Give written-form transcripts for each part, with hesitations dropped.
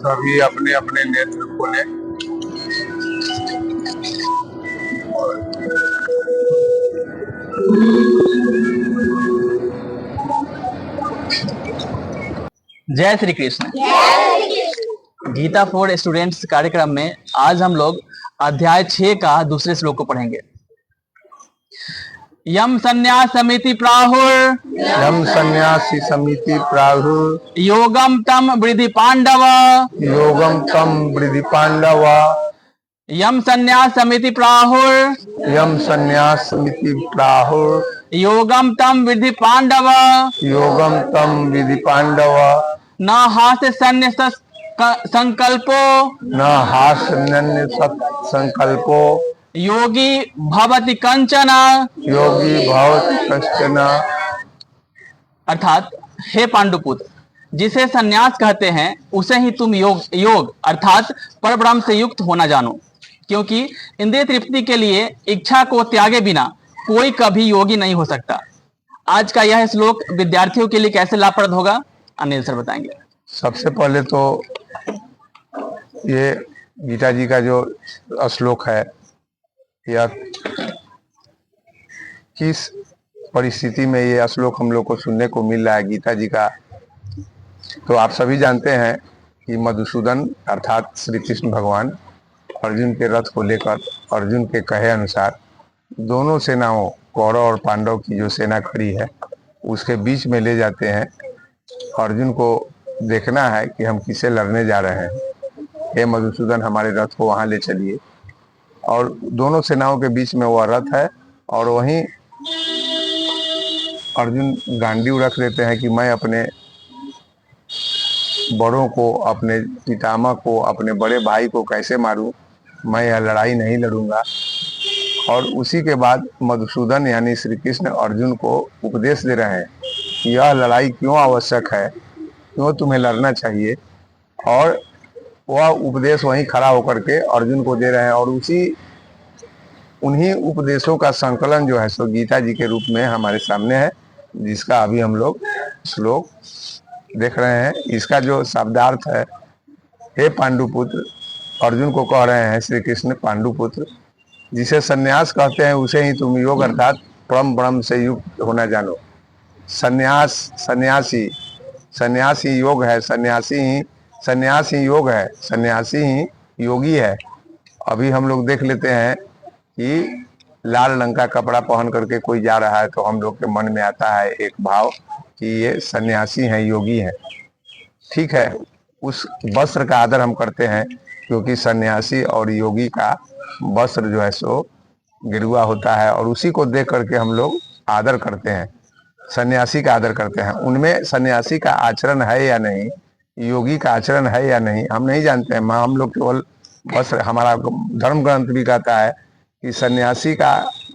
सभी अपने अपने नेत्र खोले। जय श्री कृष्ण। गीता फॉर स्टूडेंट्स कार्यक्रम में आज हम लोग अध्याय 6 का दूसरे श्लोक को पढ़ेंगे। यम संन्यास समिति प्राहुर यम सन्यासी समिति प्राहुर योगम तम वृद्धि पांडव योगम तम वृद्धि पांडव यम संन्यास समिति प्राहुर यम सन्यास समिति प्राहुर योगम तम वृद्धि पांडव योगम तम विधि पांडव न हास्य सन्य संकल्पो न हास्यन्य संकल्पो योगी भवति कंचन योगी भवति कश्चन। अर्थात हे पांडुपुत्र, जिसे सन्यास कहते हैं उसे ही तुम योग अर्थात परब्रह्म से युक्त होना जानो, क्योंकि इंद्रिय तृप्ति के लिए इच्छा को त्यागे बिना कोई कभी योगी नहीं हो सकता। आज का यह श्लोक विद्यार्थियों के लिए कैसे लाभप्रद होगा, अनिल सर बताएंगे। सबसे पहले तो ये गीता जी का जो श्लोक है, यह किस परिस्थिति में ये श्लोक हम लोग को सुनने को मिल रहा है गीता जी का, तो आप सभी जानते हैं कि मधुसूदन अर्थात श्री कृष्ण भगवान अर्जुन के रथ को लेकर अर्जुन के कहे अनुसार दोनों सेनाओं कौरव और पांडव की जो सेना खड़ी है उसके बीच में ले जाते हैं। अर्जुन को देखना है कि हम किसे लड़ने जा रहे हैं, हे मधुसूदन हमारे रथ को वहां ले चलिए। और दोनों सेनाओं के बीच में वह रथ है और वहीं अर्जुन गांडीव रख देते हैं कि मैं अपने बड़ों को, अपने पितामह को, अपने बड़े भाई को कैसे मारूं, मैं यह लड़ाई नहीं लड़ूंगा। और उसी के बाद मधुसूदन यानी श्री कृष्ण अर्जुन को उपदेश दे रहे हैं कि यह लड़ाई क्यों आवश्यक है, क्यों तुम्हें लड़ना चाहिए। और वह उपदेश वहीं खड़ा होकर के अर्जुन को दे रहे हैं। और उन्हीं उपदेशों का संकलन जो है सो गीता जी के रूप में हमारे सामने है, जिसका अभी हम लोग श्लोक देख रहे हैं। इसका जो शब्दार्थ है, हे पांडुपुत्र, अर्जुन को कह रहे हैं श्री कृष्ण, पांडुपुत्र, जिसे सन्यास कहते हैं उसे ही तुम योग अर्थात परम ब्रह्म से युक्त होना जानो। सन्यास, सन्यासी, सन्यासी योग है, सन्यास ही योग है, सन्यासी ही योगी है। अभी हम लोग देख लेते हैं कि लाल रंग का कपड़ा पहन करके कोई जा रहा है तो हम लोग के मन में आता है एक भाव कि ये सन्यासी हैं, योगी हैं। ठीक है, उस वस्त्र का आदर हम करते हैं, क्योंकि सन्यासी और योगी का वस्त्र जो है सो गिरुआ होता है, और उसी को देख करके हम लोग आदर करते हैं, सन्यासी का आदर करते हैं। उनमें सन्यासी का आचरण है या नहीं, योगी का आचरण है या नहीं, हम नहीं जानते हैं। हम लोग केवल वस्त्र, हमारा धर्म ग्रंथ भी कहता है कि सन्यासी का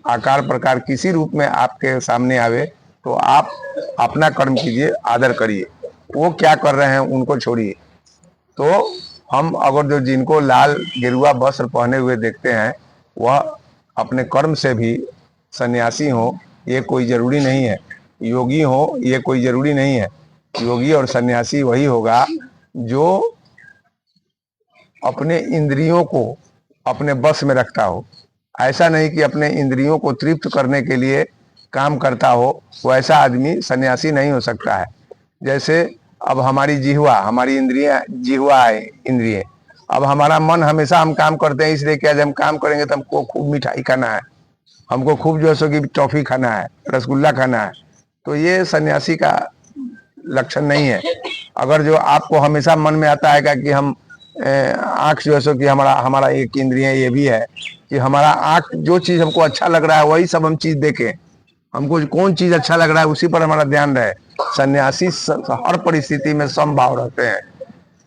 आकार प्रकार किसी रूप में आपके सामने आवे तो आप अपना कर्म कीजिए, आदर करिए। वो क्या कर रहे हैं उनको छोड़िए। तो हम अगर जो जिनको लाल गेरुआ वस्त्र पहने हुए देखते हैं वह अपने कर्म से भी सन्यासी हो, ये कोई जरूरी नहीं है। योगी हो, ये कोई जरूरी नहीं है। योगी और सन्यासी वही होगा जो अपने इंद्रियों को अपने बस में रखता हो। ऐसा नहीं कि अपने इंद्रियों को तृप्त करने के लिए काम करता हो, वैसा आदमी सन्यासी नहीं हो सकता है। जैसे अब हमारी जिह्वा, हमारी इंद्रियां, जिह्वा है इंद्रिय। अब हमारा मन हमेशा हम काम करते हैं, इसलिए कि आज हम काम करेंगे तो हमको खूब मिठाई खाना है, हमको खूब जो है सो कि टॉफी खाना है, रसगुल्ला खाना है। तो ये सन्यासी का लक्षण नहीं है। अगर जो आपको हमेशा मन में आता है कि हम आँख जो है सो कि हमारा एक इंद्रिय ये भी है कि हमारा आँख जो चीज हमको अच्छा लग रहा है वही सब हम चीज देखें, हमको कौन चीज अच्छा लग रहा है उसी पर हमारा ध्यान रहे। सन्यासी हर परिस्थिति में समभाव रहते हैं,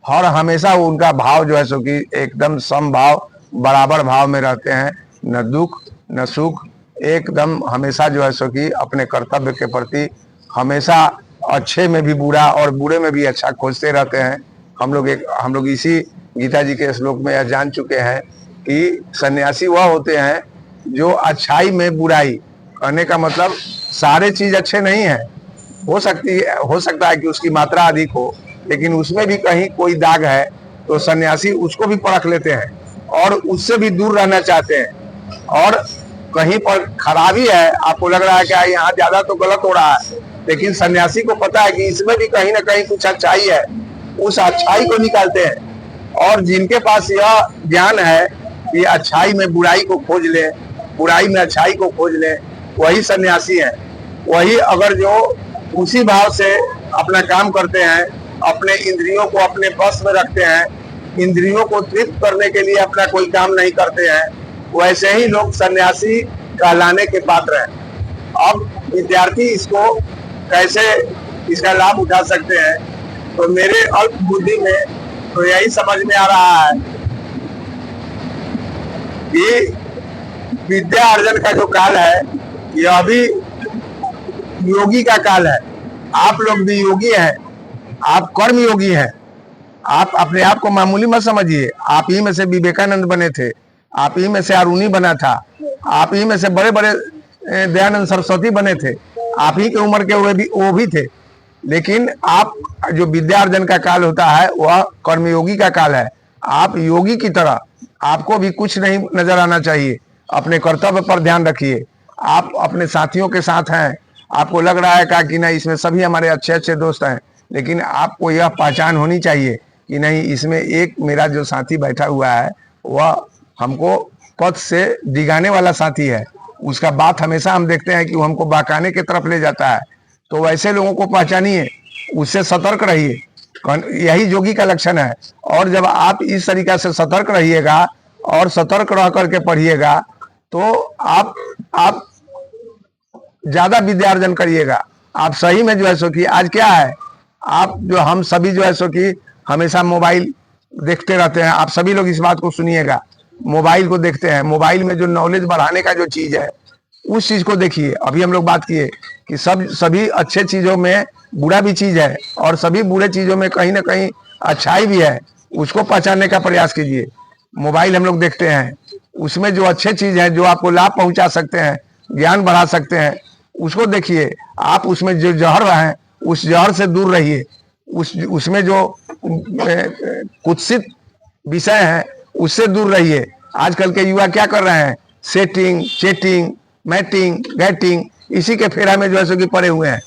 हर हमेशा उनका भाव जो है सो कि एकदम समभाव, बराबर भाव में रहते हैं, न दुख न सुख, एकदम हमेशा जो है सो कि अपने कर्तव्य के प्रति हमेशा अच्छे में भी बुरा और बुरे में भी अच्छा खोजते रहते हैं। हम लोग इसी गीता जी के श्लोक में यह जान चुके हैं कि सन्यासी वह होते हैं जो अच्छाई में बुराई, कहने का मतलब सारे चीज अच्छे नहीं है, हो सकता है कि उसकी मात्रा अधिक हो, लेकिन उसमें भी कहीं कोई दाग है तो सन्यासी उसको भी परख लेते हैं और उससे भी दूर रहना चाहते हैं। और कहीं पर खराबी है, आपको लग रहा है कि यहाँ ज्यादा तो गलत हो रहा है, लेकिन सन्यासी को पता है कि इसमें भी कहीं ना कहीं कुछ अच्छाई है, उस अच्छाई को निकालते हैं। और जिनके पास यह ज्ञान है कि अच्छाई में बुराई को खोज ले, बुराई में अच्छाई को खोज ले, वही सन्यासी है। वही अगर जो उसी भाव से अपना काम करते हैं, अपने इंद्रियों को अपने बस में रखते हैं, इंद्रियों को तृप्त करने के लिए अपना कोई काम नहीं करते हैं, वैसे ही लोग सन्यासी कहलाने के पात्र हैं। अब विद्यार्थी इसको कैसे इसका लाभ उठा सकते हैं, तो मेरे अल्प बुद्धि में तो यही समझ में आ रहा है कि विद्या अर्जन का जो काल है यह भी योगी का काल है। आप लोग भी योगी हैं, आप कर्म योगी हैं। आप अपने आप को मामूली मत समझिए। आप ही में से विवेकानंद बने थे, आप ही में से अरुणी बना था, आप ही में से बड़े बड़े दयानंद सरस्वती बने थे, आप ही की उम्र के वो भी थे। लेकिन आप जो विद्यार्जन का काल होता है वह कर्मयोगी का काल है। आप योगी की तरह, आपको भी कुछ नहीं नजर आना चाहिए, अपने कर्तव्य पर ध्यान रखिए। आप अपने साथियों के साथ हैं, आपको लग रहा है कि नहीं इसमें सभी हमारे अच्छे अच्छे दोस्त हैं, लेकिन आपको यह पहचान होनी चाहिए कि नहीं इसमें एक मेरा जो साथी बैठा हुआ है वह हमको पथ से डिगाने वाला साथी है। उसका बात हमेशा हम देखते हैं कि वो हमको बहकाने की तरफ ले जाता है। तो वैसे लोगों को पहचानिए, उससे सतर्क रहिए, यही योगी का लक्षण है। और जब आप इस तरीका से सतर्क रहिएगा और सतर्क रह करके पढ़िएगा तो आप ज्यादा विद्यार्जन करिएगा। आप सही में जो है सो कि आज क्या है, आप जो हम सभी जो है सो कि हमेशा मोबाइल देखते रहते हैं। आप सभी लोग इस बात को सुनिएगा, मोबाइल को देखते हैं, मोबाइल में जो नॉलेज बढ़ाने का जो चीज है उस चीज को देखिए। अभी हम लोग बात किए कि सभी अच्छे चीजों में बुरा भी चीज है और सभी बुरे चीजों में कहीं ना कहीं अच्छाई भी है, उसको पहचानने का प्रयास कीजिए। मोबाइल हम लोग देखते हैं, उसमें जो अच्छे चीज है, जो आपको लाभ पहुंचा सकते हैं, ज्ञान बढ़ा सकते हैं, उसको देखिए। आप उसमें जो जहर है उस जहर से दूर रहिए। उसमें जो कुत्सित विषय है उससे दूर रहिए। आजकल के युवा क्या कर रहे हैं? सेटिंग, चेटिंग, मैटिंग, गैटिंग, इसी के फेरा में जो है सो कि पड़े हुए हैं।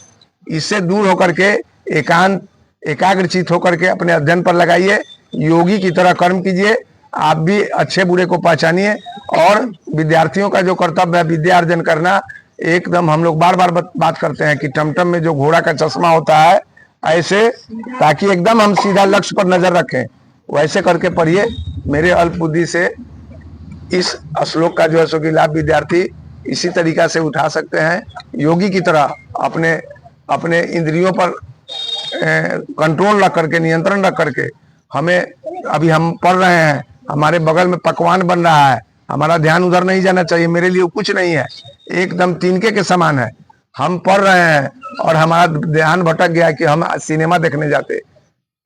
इससे दूर होकर के एकांत एकाग्रचित होकर के अपने अध्ययन पर लगाइए, योगी की तरह कर्म कीजिए। आप भी अच्छे बुरे को पहचानिए और विद्यार्थियों का जो कर्तव्य है विद्या अर्जन करना, एकदम हम लोग बार बार बात करते हैं कि टमटम में जो घोड़ा का चश्मा होता है ऐसे, ताकि एकदम हम सीधा लक्ष्य पर नजर रखें, वैसे करके पढ़िए। मेरे अल्प बुद्धि से इस श्लोक का जो है सो कि लाभ विद्यार्थी इसी तरीका से उठा सकते हैं। योगी की तरह अपने अपने इंद्रियों पर कंट्रोल रख करके, नियंत्रण रख करके, हमें अभी हम पढ़ रहे हैं, हमारे बगल में पकवान बन रहा है, हमारा ध्यान उधर नहीं जाना चाहिए। मेरे लिए कुछ नहीं है, एकदम तिनके के समान है। हम पढ़ रहे हैं और हमारा ध्यान भटक गया कि हम सिनेमा देखने जाते,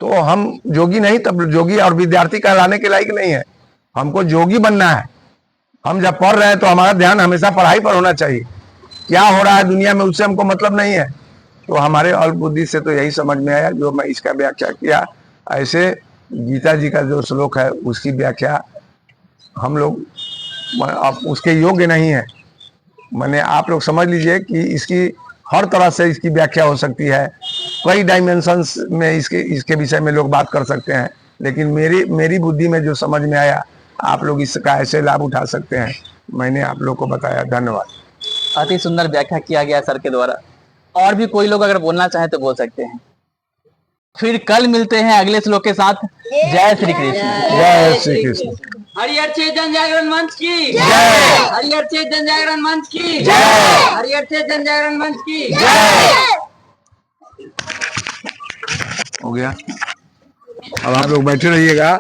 तो हम जोगी नहीं, तब जोगी और विद्यार्थी कहलाने के लायक नहीं है। हमको जोगी बनना है। हम जब पढ़ रहे हैं तो हमारा ध्यान हमेशा पढ़ाई पर होना चाहिए। क्या हो रहा है दुनिया में उससे हमको मतलब नहीं है। तो हमारे अल्प बुद्धि से तो यही समझ में आया जो मैं इसका व्याख्या किया। ऐसे गीता जी का जो श्लोक है उसकी व्याख्या हम लोग अब उसके योग्य नहीं है। मैंने आप लोग समझ लीजिए कि इसकी हर तरह से इसकी व्याख्या हो सकती है। कई डायमेंशंस में इसके विषय में लोग बात कर सकते हैं, लेकिन मेरी बुद्धि में जो समझ में आया, आप लोग इसका ऐसे लाभ उठा सकते हैं, मैंने आप लोग को बताया। धन्यवाद। अति सुंदर व्याख्या किया गया सर के द्वारा। और भी कोई लोग अगर बोलना चाहे तो बोल सकते हैं। फिर कल मिलते हैं अगले श्लोक के साथ। जय श्री कृष्ण। जय श्री कृष्ण। हरिहर क्षेत्र जन जागरण मंच की जय। हरिहर क्षेत्र जन जागरण मंच की जय। हरिहर क्षेत्र जन जागरण मंच की जय। हो गया। अब आप लोग बैठे रहिएगा।